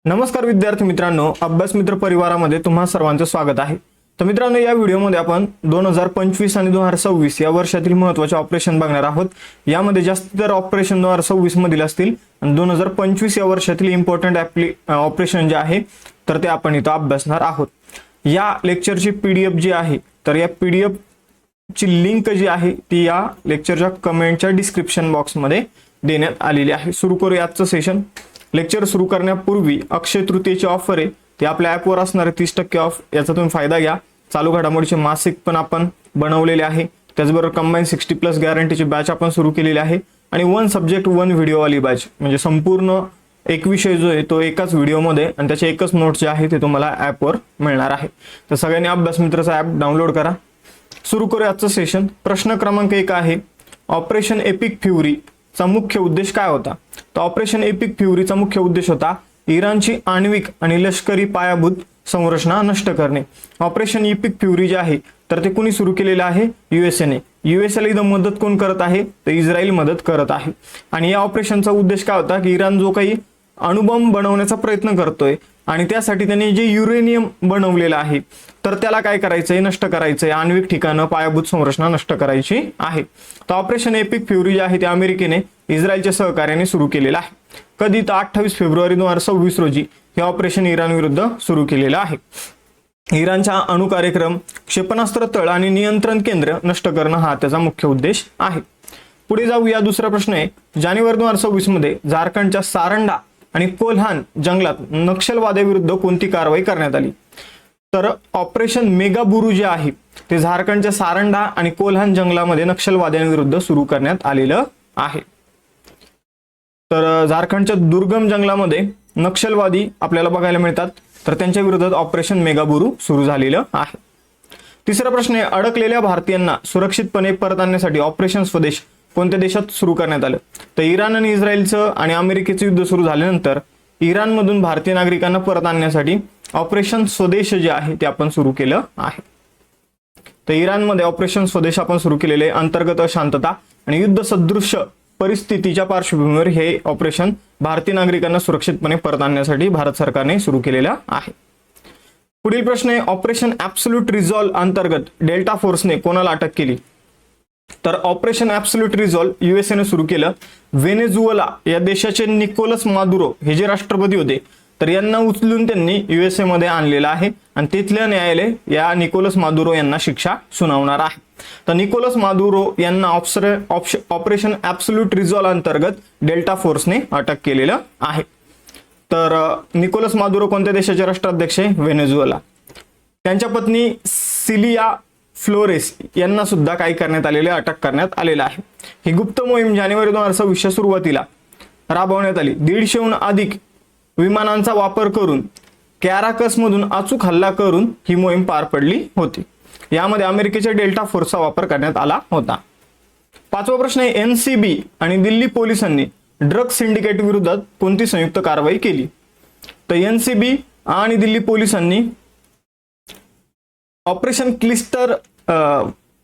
नमस्कार विद्यार्थी मित्रांनो, अभ्यास मित्र परिवारामध्ये तुम्हा सर्वांचं स्वागत आहे। तर मित्रांनो, या व्हिडिओमध्ये आपण 2025 आणि 2026 या वर्षातील महत्त्वाचे ऑपरेशन बघणार आहोत। यामध्ये जास्त तर ऑपरेशन 2026 मधील असतील आणि 2025 या वर्षातील इम्पॉर्टंट ऑपरेशन जे आहे तर ते आपण इथं अभ्यासणार आहोत। या लेक्चरची पीडीएफ जी आहे तर या पीडीएफ ची लिंक जी आहे ती या लेक्चरच्या कमेंटच्या डिस्क्रिप्शन बॉक्समध्ये देण्यात आलेली आहे। सुरू करूया आजचं सेशन। लेक्चर सुरू करण्यापूर्वी अक्षय तृतीयेची ऑफर आहे, ते आपल्या ॲपवर असणार आहे 30% ऑफ। याचा तुम्ही फायदा घ्या। चालू घडामोडीचे मासिक पण आपण बनवलेले आहे, त्याचबरोबर कंबाईन 60+ गॅरंटीची बॅच आपण सुरू केलेली आहे आणि 1 सब्जेक्ट 1 व्हिडिओ वाली बॅच, म्हणजे संपूर्ण एक विषय जो आहे तो एकाच व्हिडिओमध्ये आणि त्याचे एकच नोट जे आहे ते तुम्हाला ॲपवर मिळणार आहे। तर सगळ्यांनी अभ्यास मित्रचा ॲप डाउनलोड करा। सुरू करूया आजचं सेशन। प्रश्न क्रमांक 1 आहे, ऑपरेशन एपिक फ्युरी चा मुख्य उद्देश काय होता? तर ऑपरेशन एपिक फ्युरीचा मुख्य उद्देश होता इराणची आण्विक आणि लष्करी पायाभूत संरचना नष्ट करणे। ऑपरेशन एपिक फ्युरी जे आहे तर ते कुणी सुरू केलेलं आहे? यूएसएने। यूएसएला इथं मदत कोण करत आहे? तर इस्रायल मदत करत आहे। आणि या ऑपरेशनचा उद्देश काय होता की इराण जो काही अणुबॉम्ब बनवण्याचा प्रयत्न करतोय आणि त्यासाठी त्यांनी जे युरेनियम बनवलेलं आहे तर त्याला काय करायचंय? नष्ट करायचंय। आण्विक ठिकाणं, पायाभूत संरचना नष्ट करायची आहे। तर ऑपरेशन एपिक फ्युरी जे आहे ते अमेरिकेने इस्रायलच्या सहकार्याने सुरू केलेलं आहे। कधी? तर 28 फेब्रुवारी 2026 रोजी हे ऑपरेशन इराण विरुद्ध सुरू केलेलं आहे। इराणचा अणु कार्यक्रम, क्षेपणास्त्र तळ आणि नियंत्रण केंद्र नष्ट करणं हा त्याचा मुख्य उद्देश आहे। पुढे जाऊया। दुसरा प्रश्न आहे, जानेवारी 2026 मध्ये झारखंडच्या सारंडा आणि कोल्हान जंगलात नक्षलवाद्याविरुद्ध कोणती कारवाई करण्यात आली? तर ऑपरेशन मेगाबुरू जे आहे ते झारखंडच्या सारंडा आणि कोल्हान जंगलामध्ये नक्षलवाद्यांविरुद्ध सुरू करण्यात आलेलं आहे। तर झारखंडच्या दुर्गम जंगलामध्ये नक्षलवादी आपल्याला बघायला मिळतात, तर त्यांच्या विरोधात ऑपरेशन मेगाबुरू सुरू झालेलं आहे। तिसरा प्रश्न आहे, अडकलेल्या भारतीयांना सुरक्षितपणे परत आणण्यासाठी ऑपरेशन स्वदेश कोणत्या देशात सुरू करण्यात आलं? तर इराण आणि इस्रायलचं आणि अमेरिकेचं युद्ध सुरू झाल्यानंतर इराणमधून भारतीय नागरिकांना परत आणण्यासाठी ऑपरेशन स्वदेश जे आहे ते आपण सुरू केलं आहे। तर इराणमध्ये ऑपरेशन स्वदेश आपण सुरू केलेले अंतर्गत अशांतता आणि युद्ध सदृश परिस्थितीच्या पार्श्वभूमीवर हे ऑपरेशन भारतीय नागरिकांना सुरक्षितपणे परत आणण्यासाठी भारत सरकारने सुरू केलेलं आहे। पुढील प्रश्न आहे, ऑपरेशन ॲब्सोल्यूट रिझॉल्व अंतर्गत डेल्टा फोर्सने कोणाला अटक केली? तर ऑपरेशन ॲब्सोल्यूट रिझॉल्व यूएसएने सुरू केलं। व्हेनेझुएला या देशाचे निकोलस मादुरो हे जे राष्ट्रपती होते तर यांना उचलून त्यांनी यूएसए मध्ये आणलेलं आहे आणि तिथलं न्यायालय या निकोलस मादुरो यांना शिक्षा सुनावणार आहे। तर निकोलस मादुरो यांना ऑपरेशन ॲब्सोल्यूट रिझॉल्व अंतर्गत डेल्टा फोर्सने अटक केलेलं आहे। तर निकोलस मादुरो कोणत्या देशाचे राष्ट्राध्यक्ष आहे? व्हेनेझुएला। त्यांच्या पत्नी सिलिया फ्लोरेस यांना सुद्धा काय करण्यात आलेले? अटक करण्यात आलेलं आहे। ही गुप्त मोहीम जानेवारी 2026 सुरुवातीला राबवण्यात आली। 150हून अधिक विमानांचा वापर करून कॅराकस मधून अचूक हल्ला करून ही मोहीम पार पडली होती। यामध्ये अमेरिकेच्या डेल्टा फोर्सचा वापर करण्यात आला होता। पाचवा प्रश्न आहे, एनसीबी आणि दिल्ली पोलिसांनी ड्रग सिंडिकेट विरोधात कोणती संयुक्त कारवाई केली? तर एनसीबी आणि दिल्ली पोलिसांनी ऑपरेशन क्लिस्टर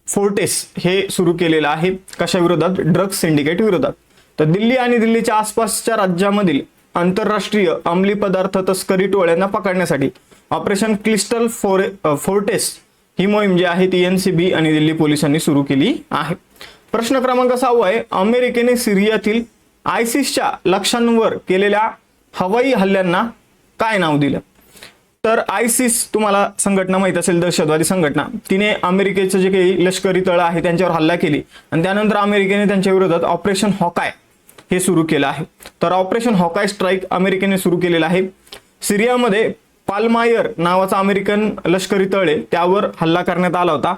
फोर्टेस हे सुरू केलेलं आहे। कशा विरोधात? ड्रग सिंडिकेट विरोधात। तर दिल्ली आणि दिल्लीच्या आसपासच्या राज्यामधील आंतरराष्ट्रीय अंमली पदार्थ तस्करी टोळ्यांना पकडण्यासाठी ऑपरेशन क्लिस्टर फोर्टेस ही मोहीम जी आहे ती एनसीबी आणि दिल्ली पोलिसांनी सुरू केली आहे। प्रश्न क्रमांक 6 आहे, अमेरिकेने सिरियातील आयसिसच्या लक्ष्यांवर केलेल्या हवाई हल्ल्यांना काय नाव दिलं? तर आयसिस तुम्हाला संघटना माहित असेल, दहशतवादी संघटना, तिने अमेरिकेचं जे काही लष्करी तळ आहे त्यांच्यावर हल्ला केली आणि त्यानंतर अमेरिकेने त्यांच्या विरोधात ऑपरेशन हॉकाय हे सुरू केलं आहे। तर ऑपरेशन हॉकाय स्ट्राईक अमेरिकेने सुरू केलेलं आहे। सिरियामध्ये पाल्मायर नावाचा अमेरिकन लष्करी तळ आहे त्यावर हल्ला करण्यात आला होता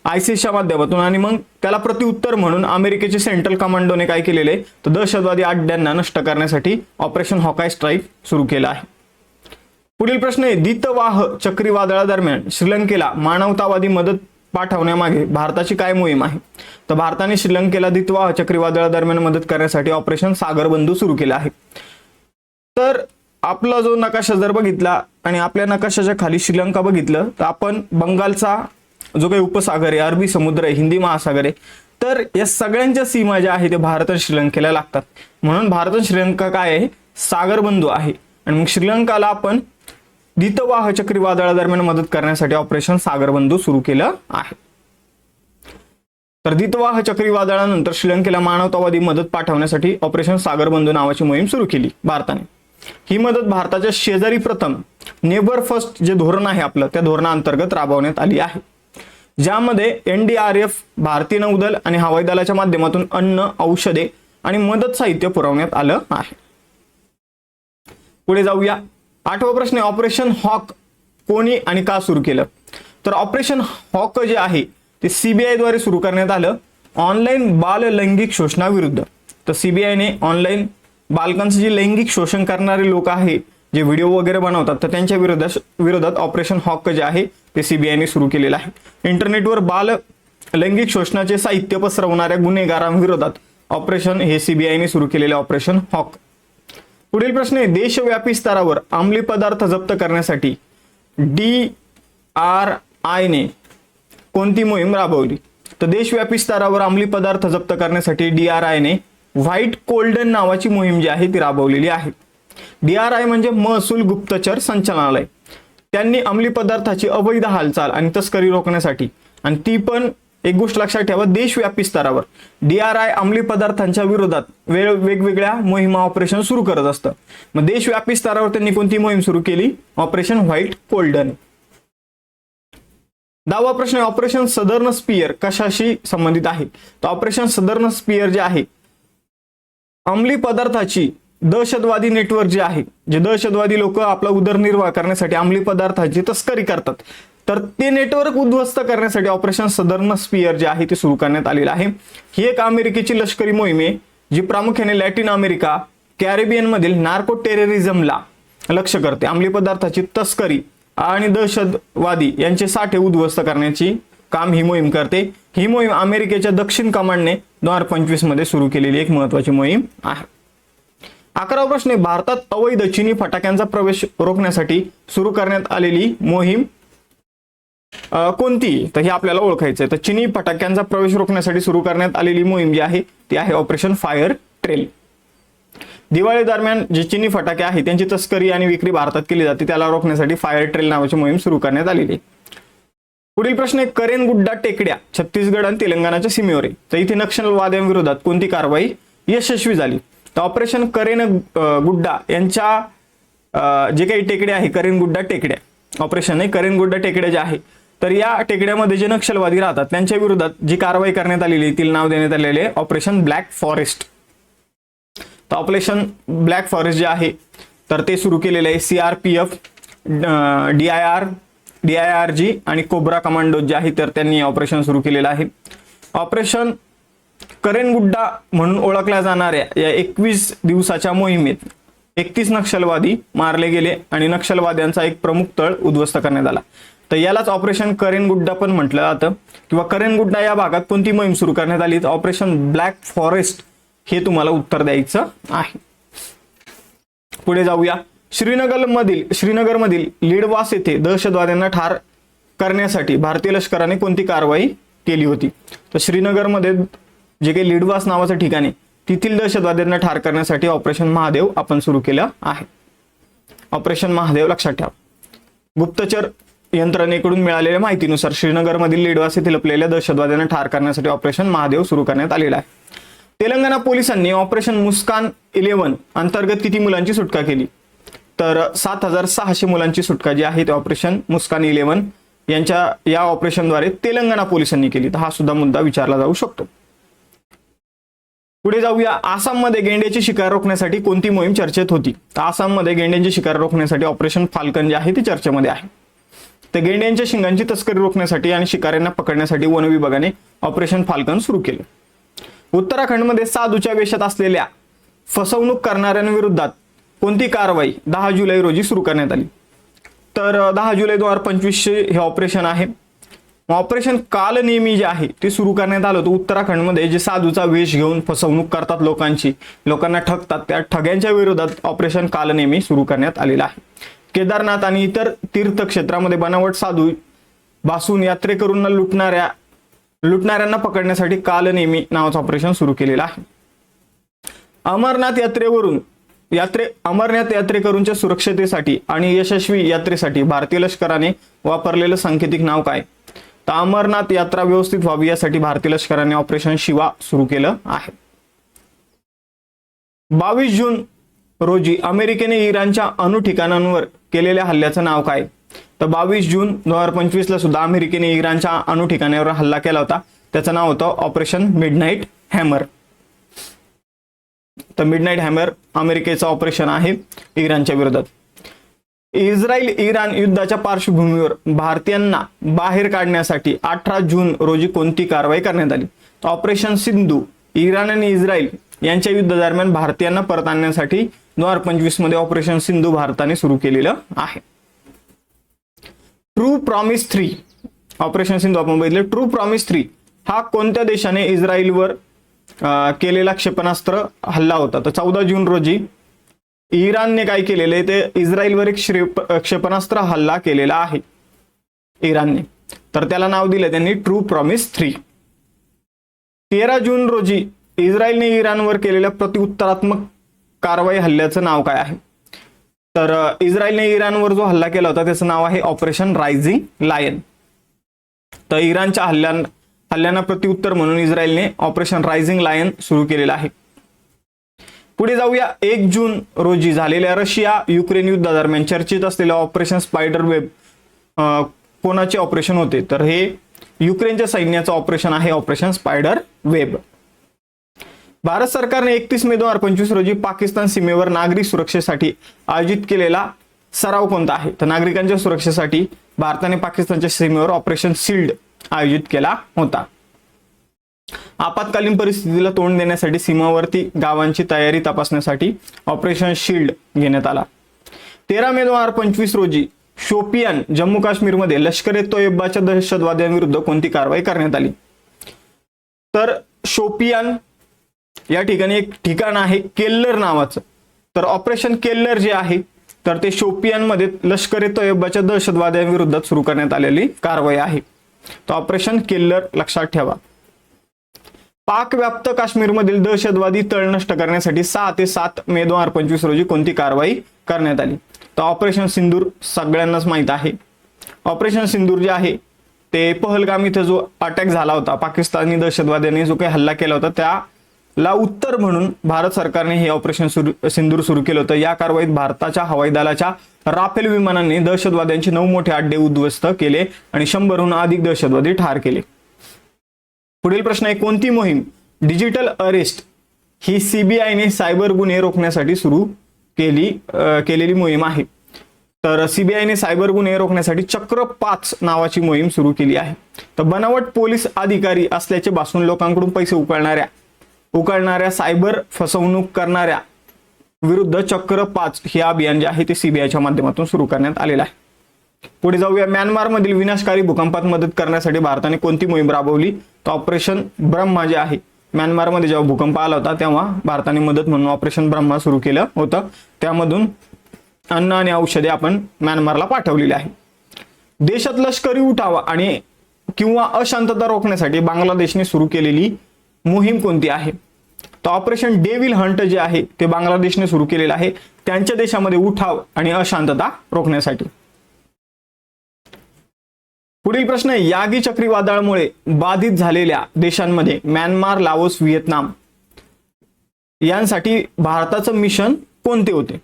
आयसिसच्या माध्यमातून आणि मग त्याला प्रत्युत्तर म्हणून अमेरिकेचे सेंट्रल कमांडोने काय केलेले? तर दहशतवादी अड्ड्यांना नष्ट करण्यासाठी ऑपरेशन हॉकाय स्ट्राईक सुरू केलं आहे। पुढील प्रश्न आहे, दितवाह चक्रीवादळादरम्यान श्रीलंकेला मानवतावादी मदत पाठवण्यामागे भारताची काय मोहीम आहे? तर भारताने श्रीलंकेला दितवाह चक्रीवादळादरम्यान मदत करण्यासाठी ऑपरेशन सागरबंधू सुरू केलं आहे। तर आपला जो नकाशा जर बघितला आणि आपल्या नकाशाच्या खाली श्रीलंका बघितलं तर आपण बंगालचा जो काही उपसागर आहे, अरबी समुद्र आहे, हिंदी महासागर आहे, तर या सगळ्यांच्या सीमा ज्या आहेत ते भारत आणि श्रीलंकेला लागतात। म्हणून भारत आणि श्रीलंका काय आहे? सागरबंधू आहे। आणि मग श्रीलंकाला आपण दितवाह चक्रीवादळादरम्यान मदत करण्यासाठी ऑपरेशन सागरबंधू सुरू केलं आहे. तर दितवाह चक्रीवादळानंतर श्रीलंकेला मानवतावादी मदत पाठवण्यासाठी ऑपरेशन सागरबंधू नावाची मोहीम सुरू केली भारताने. ही मदत भारताच्या शेजारी प्रथम नेबर फर्स्ट जे धोरण आहे आपलं त्या धोरणाअंतर्गत राबवण्यात आली आहे, ज्यामध्ये NDRF, भारतीय नौदल आणि हवाई दलाच्या माध्यमातून अन्न, औषधे आणि मदत साहित्य पुरवण्यात आलं आहे. पुढे जाऊया. 8वा प्रश्न आहे, ऑपरेशन हॉक कोणी आणि का सुरू केलं? तर ऑपरेशन हॉक जे आहे ते CBI द्वारे सुरू करण्यात आलं ऑनलाईन बाल लैंगिक शोषणाविरुद्ध. तर CBIने ऑनलाईन बालकांचं जे लैंगिक शोषण करणारे लोक आहे, जे व्हिडिओ वगैरे बनवतात, तर त्यांच्या विरोधात ऑपरेशन हॉक जे आहे ते CBIने सुरू केलेलं आहे. इंटरनेटवर बाल लैंगिक शोषणाचे साहित्य पसरवणाऱ्या गुन्हेगारांविरोधात ऑपरेशन हे CBIने सुरू केलेले ऑपरेशन हॉक. पुढील प्रश्न आहे, देशव्यापी स्तरावर अंमली पदार्थ जप्त करण्यासाठी DRIने कोणती मोहीम राबवली? तर देशव्यापी स्तरावर अंमली पदार्थ जप्त करण्यासाठी DRIने व्हाईट कोल्डन नावाची मोहीम जी आहे ती राबवलेली आहे. DRI म्हणजे महसूल गुप्तचर संचालनालय. त्यांनी अंमली पदार्थाची अवैध हालचाल आणि तस्करी रोखण्यासाठी, आणि ती पण एक गोष्ट लक्षात ठेवा, देशव्यापी स्तरावर DRI अंमली पदार्थांच्या विरोधात वेगवेगळ्या मोहिमा ऑपरेशन सुरू करत असतं. मग देशव्यापी स्तरावर त्यांनी कोणती मोहीम सुरू केली? Operation white कोल्डन. 10वा प्रश्न आहे, ऑपरेशन सदर्न स्पियर कशाशी संबंधित आहे? तर ऑपरेशन सदर्न स्पियर जे आहे अंमली पदार्थाची दहशतवादी नेटवर्क जे आहे, जे दहशतवादी लोक आपला उदरनिर्वाह करण्यासाठी अंमली पदार्थाची तस्करी करतात, तर ते नेटवर्क उद्ध्वस्त करण्यासाठी ऑपरेशन सदर्न स्पियर जे आहे ते सुरू करण्यात आलेलं आहे. ही एक अमेरिकेची लष्करी मोहीम आहे जी प्रामुख्याने लॅटिन अमेरिका, कॅरेबियन मधील नार्को टेररिझमला लक्ष्य करते. अंमली पदार्थाची तस्करी आणि दहशतवादी यांचे साठे उद्ध्वस्त करण्याची काम ही मोहीम करते. ही मोहीम अमेरिकेच्या दक्षिण कमांडने 2025 मध्ये सुरू केलेली एक महत्वाची मोहीम आहे. 11वा प्रश्न आहे, भारतात अवैध चिनी फटाक्यांचा प्रवेश रोखण्यासाठी सुरू करण्यात आलेली मोहीम कोणती? तर हे आपल्याला ओळखायचं आहे. तर चिनी फटाक्यांचा प्रवेश रोखण्यासाठी सुरू करण्यात आलेली मोहीम जी आहे ती आहे ऑपरेशन फायर ट्रेल. दिवाळी दरम्यान जे चिनी फटाके आहेत त्यांची तस्करी आणि विक्री भारतात केली जाते, त्याला रोखण्यासाठी फायर ट्रेल नावाची मोहीम सुरू करण्यात आलेली आहे. पुढील प्रश्न आहे, करेनगुड्डा टेकड्या छत्तीसगड आणि तेलंगणाच्या सीमेवर आहे, तर इथे नक्षलवाद्यांविरोधात कोणती कारवाई यशस्वी झाली? तर ऑपरेशन करेनगुड्डा यांच्या जे काही टेकड्या आहे, करेनगुड्डा टेकड्या ऑपरेशन आहे, करेनगुड्डा टेकड्या ज्या आहे, तर या टेकड्यामध्ये जे नक्षलवादी राहतात त्यांच्या विरोधात जी कारवाई करण्यात आलेली तिला नाव देण्यात आलेले आहे ऑपरेशन ब्लॅक फॉरेस्ट. तर ऑपरेशन ब्लॅक फॉरेस्ट जे आहे तर ते सुरू केलेलं आहे CRPF, DIRG आणि कोब्रा कमांडो जे आहे तर त्यांनी ऑपरेशन सुरू केलेलं आहे. ऑपरेशन करेनगुड्डा म्हणून ओळखल्या जाणाऱ्या या 21 दिवसाच्या मोहिमेत 31 नक्षलवादी मारले गेले आणि नक्षलवाद्यांचा एक प्रमुख तळ उद्ध्वस्त करण्यात आला. तर यालाच ऑपरेशन करेनगुड्डा पण म्हटलं जातं. किंवा करेनगुड्डा या भागात कोणती मोहीम सुरू करण्यात आली? तर ऑपरेशन ब्लॅक फॉरेस्ट हे तुम्हाला उत्तर द्यायचं आहे. पुढे जाऊया. श्रीनगरमधील लिडवास येथे दहशतवाद्यांना ठार करण्यासाठी भारतीय लष्कराने कोणती कारवाई केली होती? तर श्रीनगरमध्ये जे काही लिडवास नावाचं ठिकाण आहे तेथील दहशतवाद्यांना ठार करण्यासाठी ऑपरेशन महादेव आपण सुरू केलं आहे. ऑपरेशन महादेव लक्षात ठेवा. गुप्तचर यंत्रणेकडून मिळालेल्या माहितीनुसार श्रीनगरमधील लिडवास येथे लपलेल्या दहशतवाद्यांना ठार करण्यासाठी ऑपरेशन महादेव सुरू करण्यात आलेलं आहे. तेलंगणा पोलिसांनी ऑपरेशन मुस्कान 11 अंतर्गत किती मुलांची सुटका केली? तर 7,600 मुलांची सुटका जी आहे ते ऑपरेशन मुस्कान 11 यांच्या या ऑपरेशनद्वारे तेलंगणा पोलिसांनी केली. तर हा सुद्धा मुद्दा विचारला जाऊ शकतो. पुढे जाऊया. आसाममध्ये गेंड्याची शिकार रोखण्यासाठी कोणती मोहीम चर्चेत होती? तर आसाममध्ये गेंड्यांची शिकार रोखण्यासाठी ऑपरेशन फाल्कन जे आहे ते चर्चेमध्ये आहे. तर गेंड्यांच्या शिंगांची तस्करी रोखण्यासाठी आणि शिकाऱ्यांना पकडण्यासाठी वन विभागाने ऑपरेशन फाल्कन सुरू केले. उत्तराखंडमध्ये साधूच्या वेशात असलेल्या फसवणूक करणाऱ्यांविरोधात कोणती कारवाई 10 जुलै रोजी सुरू करण्यात आली? तर 10 जुलै 2025 हे ऑपरेशन आहे. ऑपरेशन कालनेमी जे आहे ते सुरू करण्यात आलं होतं. उत्तराखंडमध्ये जे साधूचा वेश घेऊन फसवणूक करतात लोकांना ठगतात, त्या ठग्यांच्या विरोधात ऑपरेशन कालनेमी सुरू करण्यात आलेलं आहे. केदारनाथ आणि इतर तीर्थक्षेत्रामध्ये बनावट साधू भासून यात्रेकरूंना लुटणाऱ्यांना पकडण्यासाठी कालनेमी नावाचं ऑपरेशन सुरू केलेलं आहे. अमरनाथ यात्रेवरून अमरनाथ यात्रेकरूंच्या सुरक्षतेसाठी आणि यशस्वी यात्रेसाठी भारतीय लष्कराने वापरलेलं सांकेतिक नाव काय? तर अमरनाथ यात्रा व्यवस्थित व्हावी यासाठी भारतीय लष्कराने ऑपरेशन शिवा सुरू केलं आहे. 22 जून रोजी अमेरिकेने इराणच्या अणु ठिकाणांवर केलेल्या हल्ल्याचं नाव काय? तर 22 जून 2025 ला सुद्धा अमेरिकेने इराणच्या अणु ठिकाणावर हल्ला केला होता. त्याचं नाव होतं ऑपरेशन मिडनाईट हॅमर. तर मिडनाईट हॅमर अमेरिकेचं ऑपरेशन आहे इराणच्या विरोधात. इस्रायल इराण युद्धाच्या पार्श्वभूमीवर भारतीयांना बाहेर काढण्यासाठी 18 जून रोजी कोणती कारवाई करण्यात आली? तर ऑपरेशन सिंधू. इराण आणि इस्रायल यांच्या युद्धादरम्यान भारतीयांना परत आणण्यासाठी 2025 मध्ये ऑपरेशन सिंधू भारताने सुरू केलेलं आहे. ट्रू प्रॉमिस 3 ऑपरेशन सिंधू आपण बघितलं. ट्रू प्रॉमिस 3 हा कोणत्या देशाने इस्रायलवर केलेला क्षेपणास्त्र हल्ला होता? तर 14 जून रोजी इराणने काय केलेले ते इस्रायलवर एक क्षेपणास्त्र हल्ला केलेला आहे इराणने. तर त्याला नाव दिलं त्यांनी ट्रू प्रॉमिस 3. 13 जून रोजी इस्रायलने इराणवर केलेल्या प्रत्युत्तरात्मक कारवाई हल्ल्याचं नाव काय आहे? तर इस्रायलने इराणवर जो हल्ला केला होता त्याचं नाव आहे ऑपरेशन रायझिंग लायन. तर इराणच्या हल्ल्यांना प्रत्युत्तर म्हणून इस्रायलने ऑपरेशन रायझिंग लायन सुरू केलेलं आहे. पुढे जाऊया. 1 जून रोजी झालेल्या रशिया युक्रेन युद्धादरम्यान चर्चेत असलेल्या ऑपरेशन स्पायडर वेब कोणाचे ऑपरेशन होते? तर हे युक्रेनच्या सैन्याचं ऑपरेशन आहे ऑपरेशन स्पायडर वेब. भारत सरकारने 31 मे 2025 रोजी पाकिस्तान सीमेवर नागरी सुरक्षेसाठी आयोजित केलेला सराव कोणता आहे? तर नागरिकांच्या सुरक्षेसाठी भारताने पाकिस्तानच्या सीमेवर ऑपरेशन शील्ड आयोजित केला होता. आपत्कालीन परिस्थितीला तोंड देण्यासाठी सीमावर्ती गावांची तयारी तपासण्यासाठी ऑपरेशन शील्ड घेण्यात आला. 13 मे 2025 रोजी शोपियान जम्मू काश्मीरमध्ये लष्कर ए तोयबाच्या दहशतवाद्यांविरुद्ध कोणती कारवाई करण्यात आली? तर शोपियान या ठिकाणी एक ठिकाण आहे केल्लर नावाचं. तर ऑपरेशन केल्लर जे आहे तर ते शोपियानमध्ये लष्कर ए तोयबाच्या दहशतवाद्यांविरुद्ध सुरू करण्यात आलेली कारवाई आहे. तर ऑपरेशन केल्लर लक्षात ठेवा. पाक व्याप्त काश्मीरमधील दहशतवादी तळ नष्ट करण्यासाठी 6 ते 7 मे 2025 रोजी कोणती कारवाई करण्यात आली? तर ऑपरेशन सिंदूर सगळ्यांनाच माहित आहे. ऑपरेशन सिंदूर जे आहे ते पहलगाम इथे जो अटॅक झाला होता पाकिस्तानी दहशतवाद्यांनी जो काही हल्ला केला होता त्याला उत्तर म्हणून भारत सरकारने हे ऑपरेशन सिंदूर सुरू केलं होतं. या कारवाईत भारताच्या हवाई दलाच्या राफेल विमानांनी दहशतवाद्यांचे 9 मोठे अड्डे उद्ध्वस्त केले आणि 100हून अधिक दहशतवादी ठार केले. पुढील प्रश्न आहे कोणती मोहीम डिजिटल अरेस्ट ही सीबीआयने सायबर गुन्हे रोखण्यासाठी सुरू केलेली मोहीम आहे? तर सीबीआयने सायबर गुन्हे रोखण्यासाठी चक्र 5 नावाची मोहीम सुरू केली आहे. तर बनावट पोलीस अधिकारी असल्याचे भासून लोकांकडून पैसे उकळणाऱ्या सायबर फसवणूक करणाऱ्या विरुद्ध चक्र 5 हे अभियान जे आहे ते सीबीआयच्या माध्यमातून सुरू करण्यात आलेलं आहे. पुढे जाऊया. म्यानमारमधील विनाशकारी भूकंपात मदत करण्यासाठी भारताने कोणती मोहीम राबवली? तर ऑपरेशन ब्रह्मा जे आहे. म्यानमारमध्ये जेव्हा भूकंप आला होता तेव्हा भारताने मदत म्हणून ऑपरेशन ब्रह्मा सुरू केलं होतं. त्यामधून अन्न आणि औषधे आपण म्यानमारला पाठवलेली आहे. देशात लष्करी उठाव आणि किंवा अशांतता रोखण्यासाठी बांगलादेशने सुरू केलेली मोहीम कोणती आहे? तर ऑपरेशन डेव्हिल हंट जे आहे ते बांगलादेशने सुरू केलेलं आहे त्यांच्या देशामध्ये उठाव आणि अशांतता रोखण्यासाठी. पुढील प्रश्न आहे यागी चक्रीवादळामुळे बाधित झालेल्या देशांमध्ये म्यानमार, लाओस, व्हिएतनाम यांसाठी भारताचं मिशन कोणते होते?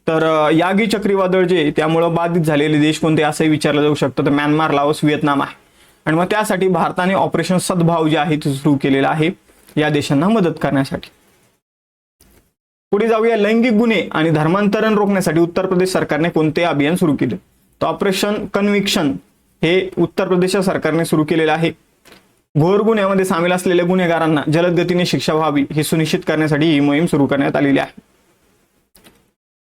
तर यागी चक्रीवादळ जे त्यामुळे बाधित झालेले देश कोणते असं विचारलं जाऊ शकतं. तर म्यानमार, लाओस, व्हिएतनाम आहे. आणि मग त्यासाठी भारताने ऑपरेशन सद्भाव जे आहे ते सुरू केलेलं आहे या देशांना मदत करण्यासाठी. पुढे जाऊया. लैंगिक गुन्हे आणि धर्मांतरण रोखण्यासाठी उत्तर प्रदेश सरकारने कोणते अभियान सुरू केले? तर ऑपरेशन कन्व्हिक्शन हे उत्तर प्रदेश सरकारने सुरू केलेलं आहे. घोर गुन्ह्यामध्ये सामील असलेल्या गुन्हेगारांना जलद गतीने शिक्षा व्हावी हे सुनिश्चित करण्यासाठी ही मोहीम सुरू करण्यात आलेली आहे.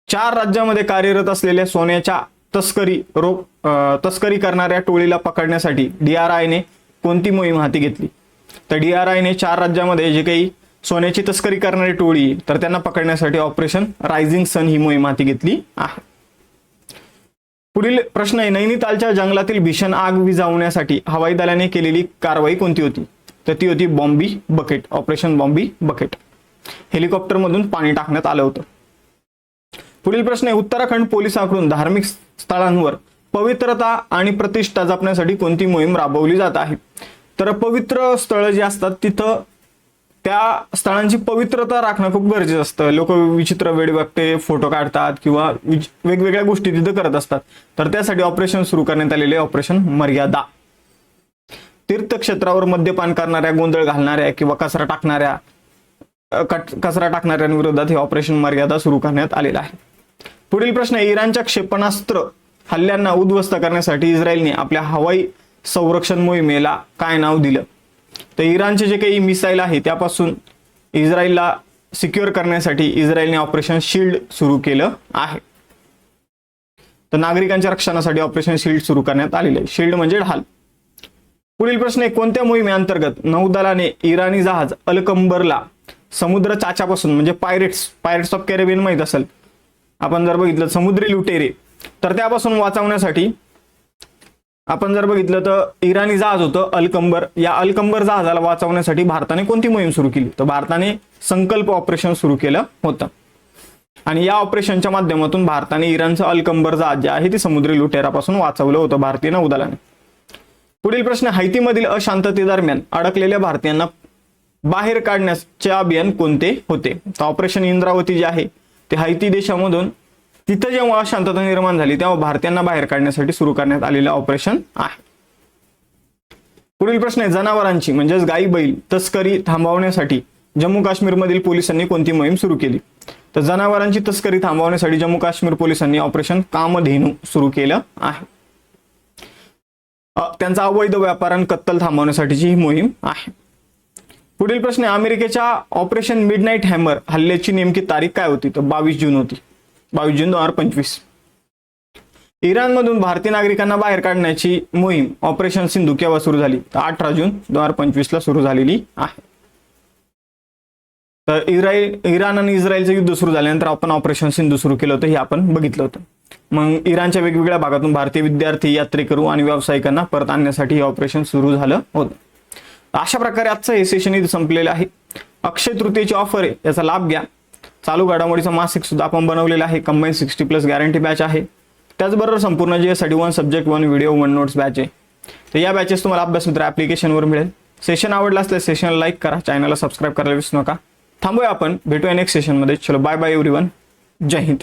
4 राज्यामध्ये कार्यरत असलेल्या सोन्याच्या तस्करी करणाऱ्या टोळीला पकडण्यासाठी डीआरआयने कोणती मोहीम हाती घेतली? तर डीआरआयने 4 राज्यामध्ये जे काही सोन्याची तस्करी करणारी टोळी तर त्यांना पकडण्यासाठी ऑपरेशन रायझिंग सन ही मोहीम हाती घेतली आहे. पुढील प्रश्न आहे नैनितालच्या जंगलातील भीषण आग विझवण्यासाठी हवाई दलाने केलेली कारवाई कोणती होती? तर ती होती बॉम्बी बकेट. Operation बॉम्बी bucket. हेलिकॉप्टरमधून पाणी टाकण्यात आलं होतं. पुढील प्रश्न आहे, उत्तराखंड पोलिसांकडून धार्मिक स्थळांवर पवित्रता आणि प्रतिष्ठा जपण्यासाठी कोणती मोहीम राबवली जात आहे? तर पवित्र स्थळं जी असतात तिथं त्या स्थळांची पवित्रता राखणं खूप गरजेचं असतं. लोक विचित्र वेडवाकटे फोटो काढतात किंवा वेगवेगळ्या गोष्टी तिथं करत असतात. तर त्यासाठी ऑपरेशन सुरू करण्यात आलेले ऑपरेशन मर्यादा. तीर्थक्षेत्रावर मद्यपान करणाऱ्या, गोंधळ घालणाऱ्या किंवा कचरा टाकणाऱ्यांविरोधात हे ऑपरेशन मर्यादा सुरू करण्यात आलेलं आहे. पुढील प्रश्न, इराणच्या क्षेपणास्त्र हल्ल्यांना उद्ध्वस्त करण्यासाठी इस्रायलने आपल्या हवाई संरक्षण मोहिमेला काय नाव दिलं? तर इराणचे जे काही मिसाईल आहे त्यापासून इस्रायलला सिक्युअर करण्यासाठी इस्रायलने ऑपरेशन शील्ड सुरू केलं आहे. तर नागरिकांच्या रक्षणासाठी ऑपरेशन शील्ड सुरू करण्यात आलेले आहे. शील्ड म्हणजे ढाल. पुढील प्रश्न आहे, कोणत्या मोहिमेअंतर्गत नौदलाने इराणी जहाज अलकंबरला समुद्र चाच्यापासून म्हणजे पायरेट्स ऑफ कॅरेबियन माहित असेल आपण जर बघितलं, समुद्री लुटेरे, तर त्यापासून वाचवण्यासाठी आपण जर बघितलं तर इराणी जहाज होतं अलकंबर, या अलकंबर जहाजाला वाचवण्यासाठी भारताने कोणती मोहीम सुरू केली? तर भारताने संकल्प ऑपरेशन सुरू केलं होतं आणि या ऑपरेशनच्या माध्यमातून भारताने इराणचं अलकंबर जहाज जे आहे ते समुद्री लुटेरापासून वाचवलं होतं भारतीय नौदलाने. पुढील प्रश्न, हैतीमधील अशांततेदरम्यान अडकलेल्या भारतीयांना बाहेर काढण्याचे अभियान कोणते होते? तर ऑपरेशन इंद्रावती जे आहे ते हैती देशामधून तिथं जेव्हा अशांतता निर्माण झाली तेव्हा भारतीयांना बाहेर काढण्यासाठी सुरू करण्यात आलेलं ऑपरेशन आहे. पुढील प्रश्न आहे, जनावरांची म्हणजेच गाई बैल तस्करी थांबवण्यासाठी जम्मू काश्मीरमधील पोलिसांनी कोणती मोहीम सुरू केली? तर जनावरांची तस्करी थांबवण्यासाठी जम्मू काश्मीर पोलिसांनी ऑपरेशन कामधेनू सुरू केलं आहे. त्यांचा अवैध व्यापार आणि कत्तल थांबवण्यासाठीची ही मोहीम आहे. पुढील प्रश्न, अमेरिकेच्या ऑपरेशन मिडनाईट हॅमर हल्ल्याची नेमकी तारीख काय होती? तर 22 जून होती, 22 जून 2025. इराणमधून भारतीय नागरिकांना बाहेर काढण्याची मोहीम ऑपरेशन सिंधू केव्हा सुरू झाली? तर 18 जून 2025 ला सुरू झालेली आहे. तर इराण आणि इस्रायलचं युद्ध सुरू झाल्यानंतर आपण ऑपरेशन सिंधू सुरू केलं होतं हे आपण बघितलं होतं. मग इराणच्या वेगवेगळ्या भागातून भारतीय विद्यार्थी, यात्रेकरू आणि व्यावसायिकांना परत आणण्यासाठी हे ऑपरेशन सुरू झालं होतं. अशा प्रकारे आजचं हे सेशन इथे संपलेलं आहे. अक्षय तृतीयेची ऑफर आहे, याचा लाभ घ्या. चालू घडामोडीचं मासिक सुद्धा आपण बनवलेलं आहे. कंबाईन 60+ गॅरंटी बॅच आहे. त्याचबरोबर संपूर्ण जे साठी 1 सब्जेक्ट 1 व्हिडिओ 1 नोट्स बॅच आहे. तर या बॅचेस तुम्हाला अभ्यास मित्र ॲप्लिकेशनवर मिळेल. सेशन आवडला असल्यास सेशनला लाईक करा, चॅनलला सबस्क्राईब करायला विसरू नका. थांबूया आपण, भेटूया नेक्स्ट सेशनमध्ये. चलो बाय बाय एव्हरीवन, जय हिंद.